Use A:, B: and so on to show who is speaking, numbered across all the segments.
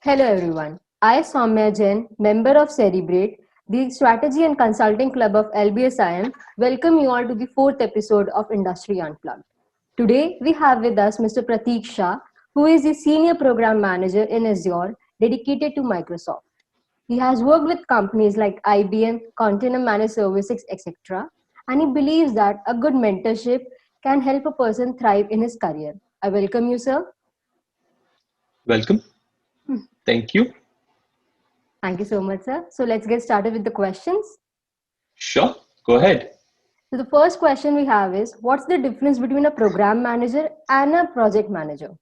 A: Hello everyone. I, Soumya Jain, member of Cerebrate, the Strategy and Consulting Club of LBSIM, welcome you all to the fourth episode of Industry Unplugged. Today we have with us Mr. Prateek Shah, who is the Senior Program Manager in Azure dedicated to Microsoft. He has worked with companies like IBM, Container Managed Services, etc., and he believes that a good mentorship can help a person thrive in his career. I welcome you, sir.
B: Welcome. Thank you.
A: Thank you so much, sir. So let's get started with the questions.
B: Sure. Go ahead.
A: So the first question we have is, what's the difference between a program manager and a project manager?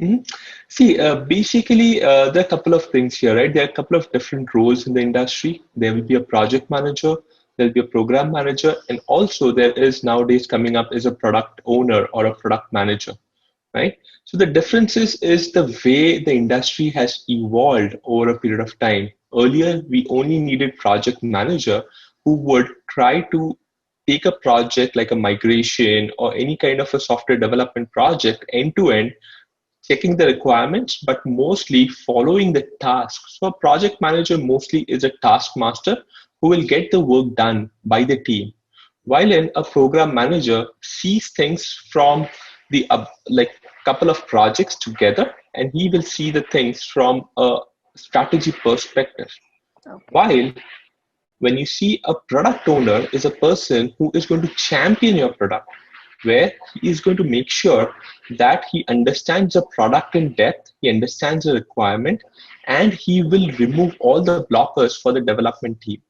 B: Mhm. See, basically, there are a couple of things here, right? There are a couple of different roles in the industry. There will be a project manager, there'll be a program manager, and also there is nowadays coming up is a product owner or a product manager, right? So the difference is the way the industry has evolved over a period of time. Earlier, we only needed project manager who would try to take a project like a migration or any kind of a software development project end to end, checking the requirements, but mostly following the tasks. So a project manager mostly is a task master who will get the work done by the team. While in a program manager sees things from the like couple of projects together, and he will see the things from a strategy perspective.
A: Okay.
B: While when you see a product owner is a person who is going to champion your product, where he is going to make sure that he understands the product in depth, he understands the requirement, and he will remove all the blockers for the development team.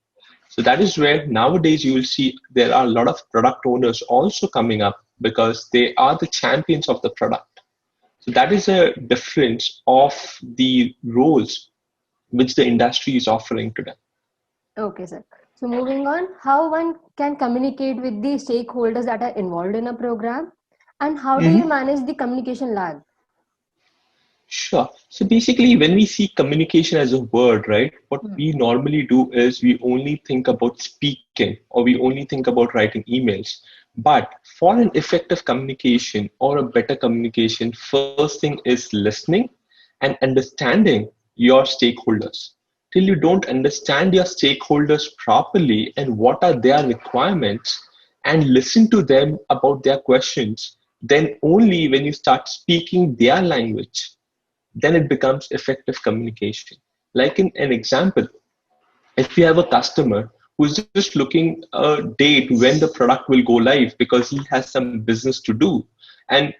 B: So that is where nowadays you will see there are a lot of product owners also coming up because they are the champions of the product. So that is a difference of the roles which the industry is offering today.
A: Okay, sir. So moving on, how one can communicate with the stakeholders that are involved in a program, and how do you
B: Mhm.
A: manage the communication lag?
B: Sure. So basically, when we see communication as a word, right, what
A: Hmm.
B: we normally do is we only think about speaking or we only think about writing emails. But for an effective communication or a better communication, first thing is listening and understanding your stakeholders. Till you don't understand your stakeholders properly and what are their requirements and listen to them about their questions, then only when you start speaking their language then it becomes effective communication. Like in an example, if you have a customer who's just looking a date when the product will go live because he has some business to do, and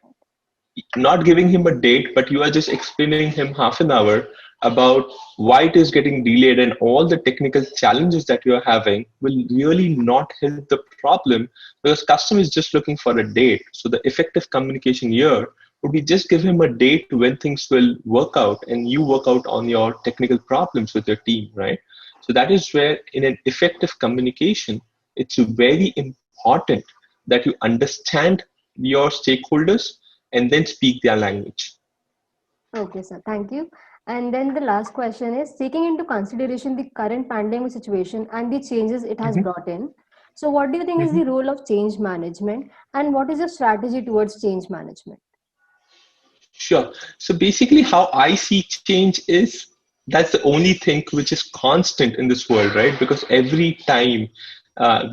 B: not giving him a date, but you are just explaining him half an hour about why it is getting delayed and all the technical challenges that you're having will really not help the problem because customer is just looking for a date. So the effective communication here would be just give him a date when things will work out and you work out on your technical problems with your team, right? So that is where in an effective communication, it's very important that you understand your stakeholders and then speak their language.
A: Okay, sir. Thank you. And then the last question is, taking into consideration the current pandemic situation and the changes it has
B: Mhm,
A: brought in. So what do you think is
B: mhm.
A: the role of change management, and what is your strategy towards change management?
B: Sure. So basically, how I see change is that's the only thing which is constant in this world, right? Because every time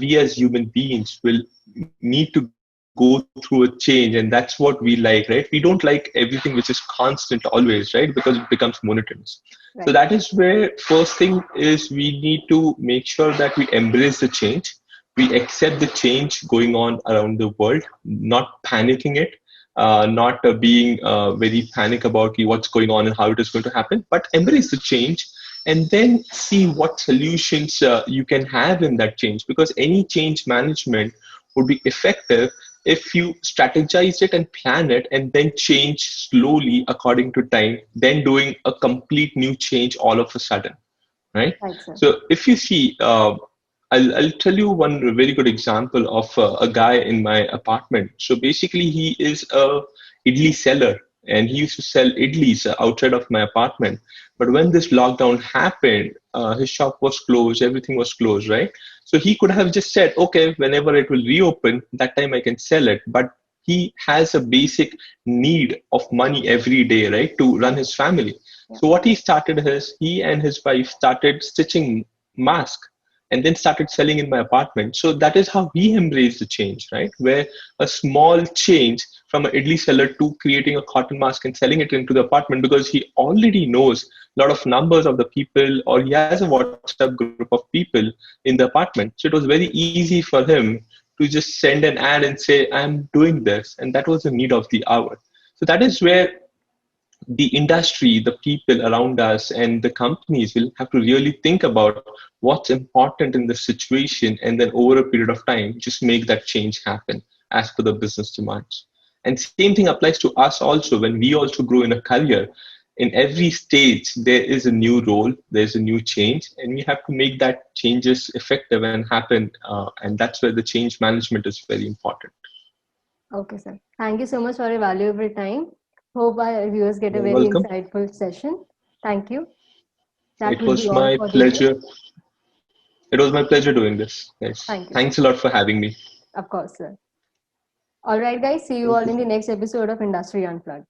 B: we as human beings will need to go through a change, and that's what we like, right? We don't like everything which is constant always, right? Because it becomes monotonous. So that is
A: Right.
B: where first thing is we need to make sure that we embrace the change. We accept the change going on around the world, not panicking it, not being very panic about what's going on and how it is going to happen, but embrace the change and then see what solutions you can have in that change. Because any change management would be effective if you strategize it and plan it and then change slowly according to time, then doing a complete new change all of a sudden, right?
A: Right, sir.
B: So if you see, I'll tell you one very good example of a guy in my apartment. So basically, he is a idli seller, and he used to sell idlis outside of my apartment. But when this lockdown happened, his shop was closed, everything was closed, right? So he could have just said, okay, whenever it will reopen, that time I can sell it. But he has a basic need of money every day, right, to run his family.
A: Yeah.
B: So what he started is he and his wife started stitching masks and then started selling in my apartment. So that is how we embrace the change, right? Where a small change from an idli seller to creating a cotton mask and selling it into the apartment, because he already knows a lot of numbers of the people, or he has a WhatsApp group of people in the apartment. So it was very easy for him to just send an ad and say, I'm doing this. And that was the need of the hour. So that is where the industry, the people around us, and the companies will have to really think about what's important in the situation, and then over a period of time, just make that change happen as per the business demands. And same thing applies to us also when we also grow in a career. In every stage, there is a new role, there's a new change, and we have to make that changes effective and happen. And that's where the change management is very important.
A: Okay, sir. Thank you so much for your valuable time. Hope our viewers get a
B: You're
A: very
B: welcome.
A: insightful session. Thank you. That
B: It
A: will be
B: was
A: all
B: my
A: for the day.
B: pleasure. It was my pleasure doing this. Yes.
A: Thank you, sir.
B: Thanks a lot for having me.
A: Of course, sir. All right, guys. See you
B: Thank
A: all in
B: you.
A: the next episode of Industry Unplugged.